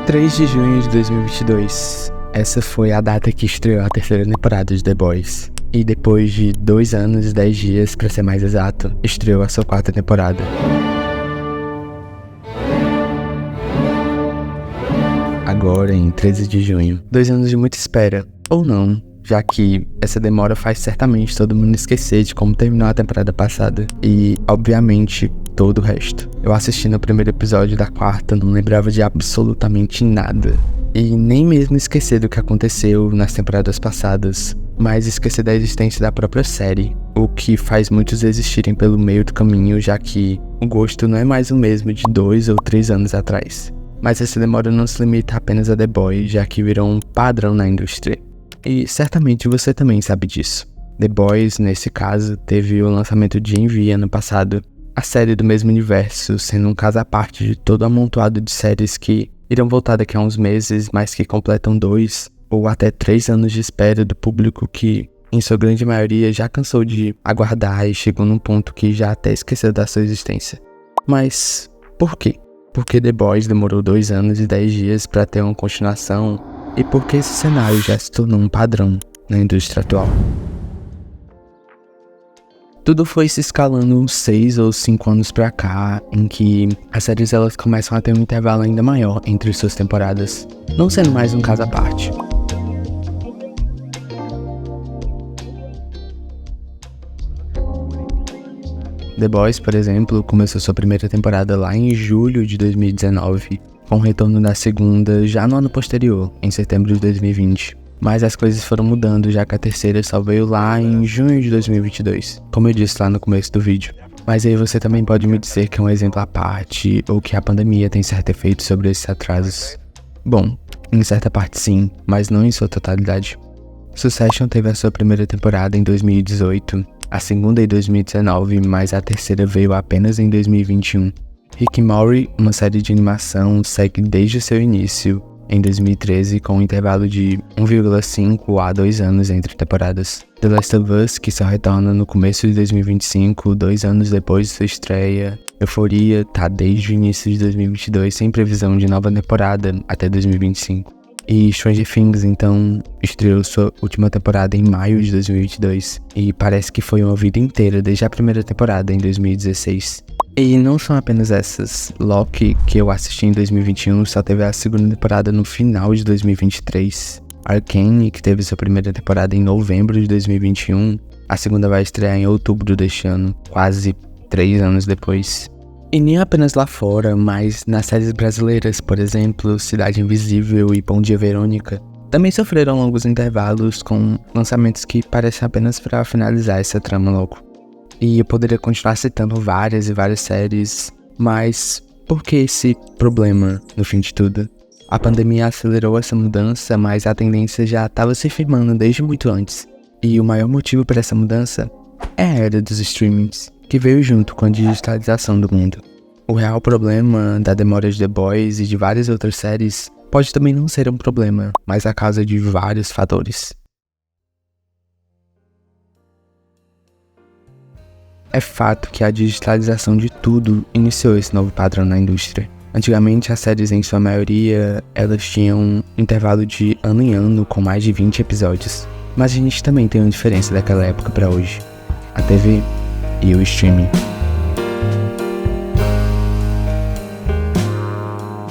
3 de junho de 2022. Essa foi a data que estreou a terceira temporada de The Boys. E depois de 2 anos e 10 dias, pra ser mais exato, estreou a sua 4ª temporada. Agora, em 13 de junho. 2 anos de muita espera. Ou não, já que essa demora faz certamente todo mundo esquecer de como terminou a temporada passada. E, obviamente, todo o resto. Eu assisti no primeiro episódio da 4ª, não lembrava de absolutamente nada. E nem mesmo esquecer do que aconteceu nas temporadas passadas, mas esquecer da existência da própria série, o que faz muitos desistirem pelo meio do caminho, já que o gosto não é mais o mesmo de 2 ou 3 anos atrás. Mas essa demora não se limita apenas a The Boys, já que virou um padrão na indústria. E certamente você também sabe disso. The Boys, nesse caso, teve o lançamento de Envy ano passado, a série do mesmo universo, sendo um caso à parte de todo amontoado de séries que irão voltar daqui a uns meses, mas que completam 2 ou até 3 anos de espera do público que, em sua grande maioria, já cansou de aguardar e chegou num ponto que já até esqueceu da sua existência. Mas por quê? Porque The Boys demorou 2 anos e 10 dias para ter uma continuação e porque esse cenário já se tornou um padrão na indústria atual. Tudo foi se escalando uns 6 ou 5 anos pra cá, em que as séries elas começam a ter um intervalo ainda maior entre suas temporadas, não sendo mais um caso à parte. The Boys, por exemplo, começou sua primeira temporada lá em julho de 2019, com o retorno da segunda já no ano posterior, em setembro de 2020. Mas as coisas foram mudando, já que a terceira só veio lá em junho de 2022, como eu disse lá no começo do vídeo. Mas aí você também pode me dizer que é um exemplo à parte, ou que a pandemia tem certo efeito sobre esses atrasos. Bom, em certa parte sim, mas não em sua totalidade. Succession teve a sua primeira temporada em 2018, a segunda em 2019, mas a terceira veio apenas em 2021. Rick and Morty, uma série de animação, segue desde seu início, em 2013, com um intervalo de 1,5 a 2 anos entre temporadas. The Last of Us, que só retorna no começo de 2025, 2 anos depois de sua estreia. Euphoria tá desde o início de 2022, sem previsão de nova temporada até 2025. E Stranger Things, então, estreou sua última temporada em maio de 2022, e parece que foi uma vida inteira desde a primeira temporada, em 2016. E não são apenas essas. Loki, que eu assisti em 2021, só teve a segunda temporada no final de 2023. Arcane, que teve sua primeira temporada em novembro de 2021, a segunda vai estrear em outubro deste ano, quase 3 anos depois. E nem apenas lá fora, mas nas séries brasileiras, por exemplo, Cidade Invisível e Bom Dia Verônica, também sofreram longos intervalos com lançamentos que parecem apenas para finalizar essa trama logo. E eu poderia continuar citando várias e várias séries, mas por que esse problema no fim de tudo? A pandemia acelerou essa mudança, mas a tendência já estava se firmando desde muito antes. E o maior motivo para essa mudança é a era dos streamings, que veio junto com a digitalização do mundo. O real problema da demora de The Boys e de várias outras séries pode também não ser um problema, mas a causa de vários fatores. É fato que a digitalização de tudo iniciou esse novo padrão na indústria. Antigamente, as séries, em sua maioria, elas tinham um intervalo de ano em ano com mais de 20 episódios. Mas a gente também tem uma diferença daquela época para hoje: a TV e o streaming.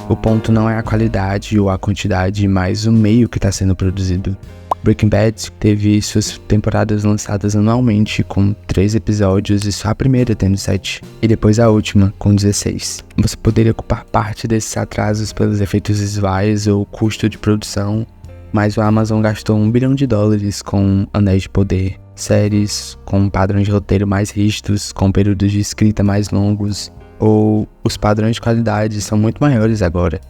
O ponto não é a qualidade ou a quantidade, mas o meio que está sendo produzido. Breaking Bad teve suas temporadas lançadas anualmente com 3 episódios e só a primeira tendo 7, e depois a última com 16. Você poderia culpar parte desses atrasos pelos efeitos visuais ou custo de produção, mas o Amazon gastou $1 bilhão com Anéis de Poder, séries com padrões de roteiro mais rígidos, com períodos de escrita mais longos, ou os padrões de qualidade são muito maiores agora.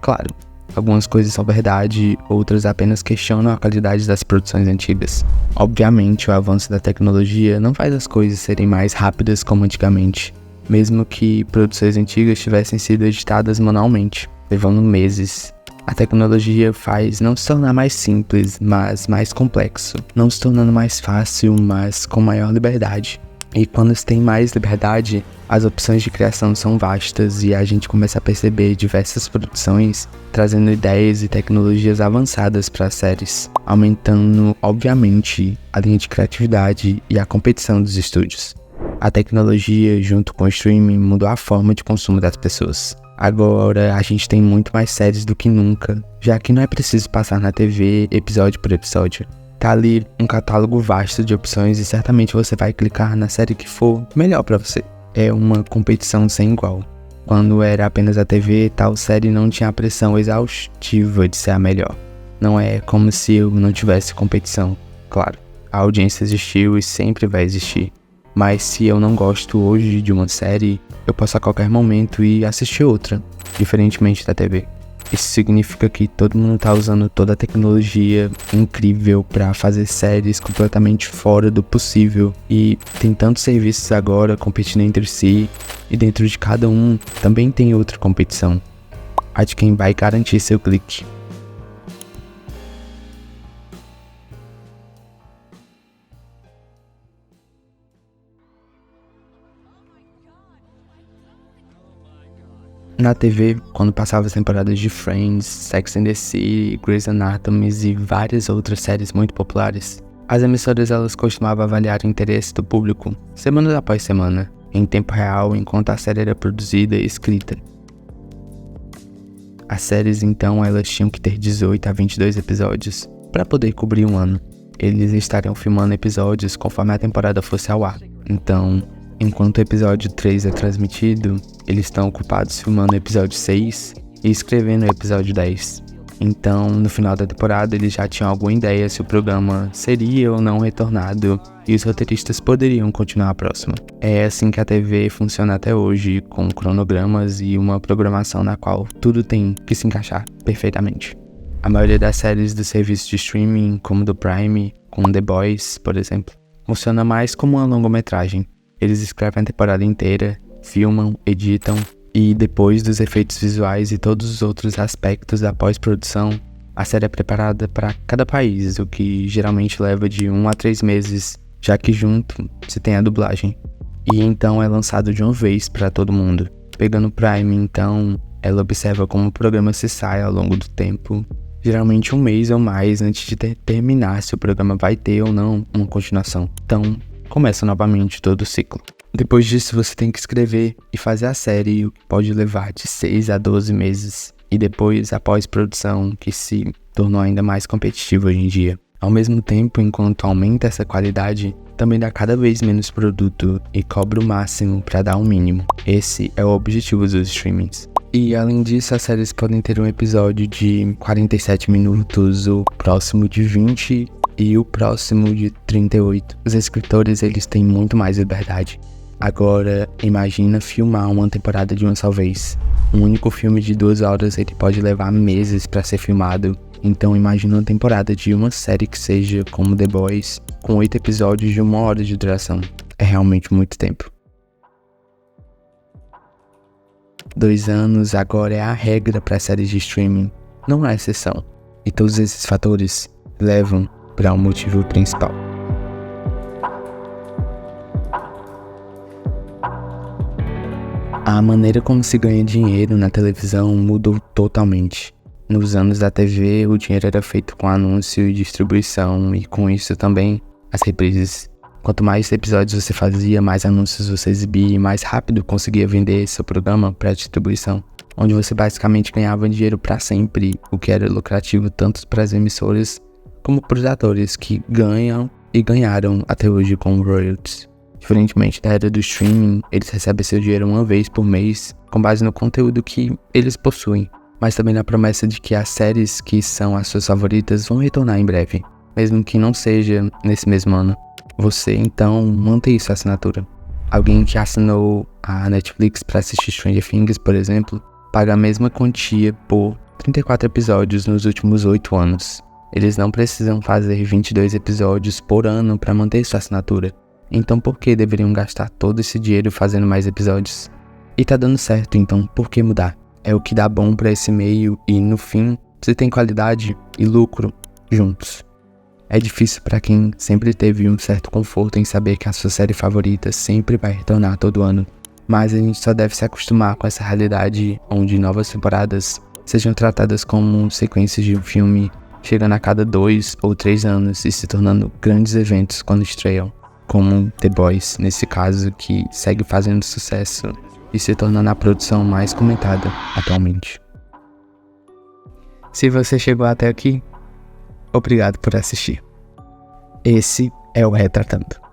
Claro, algumas coisas são verdade, outras apenas questionam a qualidade das produções antigas. Obviamente, o avanço da tecnologia não faz as coisas serem mais rápidas como antigamente, mesmo que produções antigas tivessem sido editadas manualmente, levando meses. A tecnologia faz não se tornar mais simples, mas mais complexo, não se tornando mais fácil, mas com maior liberdade. E quando se tem mais liberdade, As opções de criação são vastas e a gente começa a perceber diversas produções trazendo ideias e tecnologias avançadas para as séries, aumentando, obviamente, a linha de criatividade e a competição dos estúdios. A tecnologia, junto com o streaming, mudou a forma de consumo das pessoas. Agora, a gente tem muito mais séries do que nunca, já que não é preciso passar na TV episódio por episódio. Tá ali um catálogo vasto de opções e certamente você vai clicar na série que for melhor para você. É uma competição sem igual. Quando era apenas a TV, tal série não tinha a pressão exaustiva de ser a melhor. Não é como se eu não tivesse competição. Claro, a audiência existiu e sempre vai existir. Mas se eu não gosto hoje de uma série, eu posso a qualquer momento ir assistir outra, diferentemente da TV. Isso significa que todo mundo tá usando toda a tecnologia incrível para fazer séries completamente fora do possível. E tem tantos serviços agora competindo entre si, e dentro de cada um também tem outra competição. A de quem vai garantir seu clique. Na TV, quando passava as temporadas de Friends, Sex and the City, Grey's Anatomy e várias outras séries muito populares, as emissoras elas costumavam avaliar o interesse do público semana após semana, em tempo real, enquanto a série era produzida e escrita. As séries então elas tinham que ter 18 a 22 episódios para poder cobrir um ano. Eles estariam filmando episódios conforme a temporada fosse ao ar. Então, enquanto o episódio 3 é transmitido, eles estão ocupados filmando o episódio 6 e escrevendo o episódio 10. Então, no final da temporada, eles já tinham alguma ideia se o programa seria ou não retornado e os roteiristas poderiam continuar a próxima. É assim que a TV funciona até hoje, com cronogramas e uma programação na qual tudo tem que se encaixar perfeitamente. A maioria das séries do serviço de streaming, como do Prime, com The Boys, por exemplo, funciona mais como uma longometragem. Eles escrevem a temporada inteira, filmam, editam, e depois dos efeitos visuais e todos os outros aspectos da pós-produção, a série é preparada para cada país, o que geralmente leva de 1 a 3 meses, já que junto se tem a dublagem. E então é lançado de uma vez para todo mundo. Pegando o Prime, então, ela observa como o programa se sai ao longo do tempo, geralmente um mês ou mais antes de determinar se o programa vai ter ou não uma continuação. Então, começa novamente todo o ciclo. Depois disso, você tem que escrever e fazer a série, o que pode levar de 6 a 12 meses. E depois a pós-produção, que se tornou ainda mais competitiva hoje em dia. Ao mesmo tempo, enquanto aumenta essa qualidade, também dá cada vez menos produto e cobra o máximo para dar o mínimo. Esse é o objetivo dos streamings. E além disso, as séries podem ter um episódio de 47 minutos, o próximo de 20 e o próximo de 38. Os escritores, eles têm muito mais liberdade. Agora, imagina filmar uma temporada de uma só vez. Um único filme de 2 horas, ele pode levar meses para ser filmado. Então imagina uma temporada de uma série que seja como The Boys, com 8 episódios de 1 hora de duração. É realmente muito tempo. 2 anos agora é a regra para séries de streaming, não há exceção. E todos esses fatores levam para o motivo principal. A maneira como se ganha dinheiro na televisão mudou totalmente. Nos anos da TV, o dinheiro era feito com anúncio e distribuição, e com isso também as reprises. Quanto mais episódios você fazia, mais anúncios você exibia e mais rápido conseguia vender seu programa para distribuição, onde você basicamente ganhava dinheiro para sempre, o que era lucrativo tanto para as emissoras como para os atores que ganham e ganharam até hoje com royalties. Diferentemente da era do streaming, eles recebem seu dinheiro uma vez por mês, com base no conteúdo que eles possuem, mas também na promessa de que as séries que são as suas favoritas vão retornar em breve, mesmo que não seja nesse mesmo ano. Você, então, mantém sua assinatura. Alguém que assinou a Netflix para assistir Stranger Things, por exemplo, paga a mesma quantia por 34 episódios nos últimos 8 anos. Eles não precisam fazer 22 episódios por ano para manter sua assinatura. Então por que deveriam gastar todo esse dinheiro fazendo mais episódios? E tá dando certo, então por que mudar? É o que dá bom pra esse meio e no fim, você tem qualidade e lucro juntos. É difícil pra quem sempre teve um certo conforto em saber que a sua série favorita sempre vai retornar todo ano. mas a gente só deve se acostumar com essa realidade onde novas temporadas sejam tratadas como sequências de um filme, chegando a cada 2 ou 3 anos e se tornando grandes eventos quando estreiam, como The Boys, nesse caso, que segue fazendo sucesso e se tornando a produção mais comentada atualmente. Se você chegou até aqui, obrigado por assistir. Esse é o Retratando.